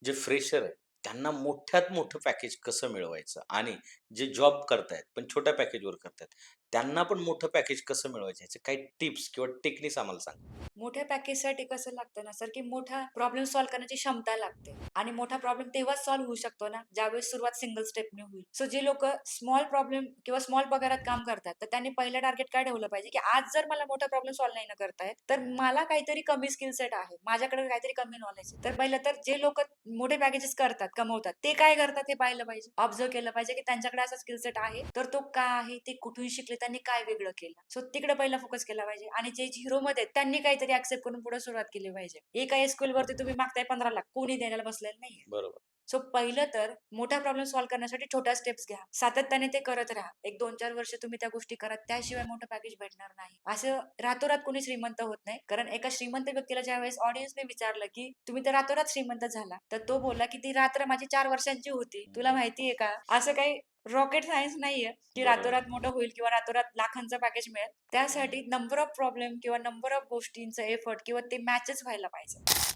जे फ्रेशर आहेत, त्यांना मोठ्यात मोठं पॅकेज कसं मिळवायचं आणि जे जॉब करतायत, पण छोट्या पॅकेजवर करतायत, त्यांना पण मोठं पॅकेज कसं मिळवायचं ह्याचे काही टिप्स किंवा टेक्निक्स आम्हाला सांगा? मोठ्या पॅकेजसाठी कसं लागतं ना सर, की मोठा प्रॉब्लेम सॉल्व्ह करण्याची क्षमता लागते आणि मोठा प्रॉब्लेम तेव्हाच सॉल्व्ह होऊ शकतो ना, ज्यावेळेस सुरुवात सिंगल स्टेपने होईल. सो जे लोकं स्मॉल प्रॉब्लेम किंवा स्मॉल पगारात काम करतात, तर त्यांनी पहिलं टार्गेट काय ठेवलं पाहिजे, की आज जर मला मोठा प्रॉब्लेम सॉल्व्ह नाही ना करता येत, तर मला काहीतरी कमी स्किल सेट आहे. माझ्याकडे काहीतरी कमी नॉलेज आहे. तर पहिलं तर जे लोकं मोठे पॅकेजेस करतात, कमवतात, ते काय करतात हे पाहिलं पाहिजे. ऑब्झर्व्ह केलं पाहिजे, की त्यांच्याकडे असा स्किल सेट आहे, तर तो का आहे, ते कुठून शिकले, त्यांनी काय वेगळं केलं. सो तिकडे पहिला फोकस केला पाहिजे आणि जे झिरोमध्ये आहेत, त्यांनी काहीतरी एक्सेप्ट करून पुढे सुरुवात केली पाहिजे. एका एस-क्यूएलवरती तुम्ही मागताय 15,00,000 कोणी द्यायला बसलेलं नाहीये. बरोबर. सो पहिलं तर मोठा प्रॉब्लेम सॉल्व्ह करण्यासाठी छोट्या स्टेप्स घ्या. सातत्याने ते करत राहा. एक 2-4 वर्ष तुम्ही त्या गोष्टी करा. त्याशिवाय मोठं पॅकेज भेटणार नाही. असं रातोरात कोणी श्रीमंत होत नाही. कारण एका श्रीमंत व्यक्तीला ज्यावेळेस ऑडियन्सने विचारलं, की "तुम्ही तर रातोरात श्रीमंत झाला." तर तो बोलला, की "ती रात्र माझी 4 वर्षांची होती. तुला हं. माहिती का?" असं काही रॉकेट सायन्स नाहीये, की बरोबर. रातोरात मोठं होईल किंवा रातोरात लाखांचं पॅकेज मिळेल. त्यासाठी नंबर ऑफ प्रॉब्लेम किंवा नंबर ऑफ गोष्टींचं एफर्ट किंवा ते मॅचच व्हायला पाहिजे.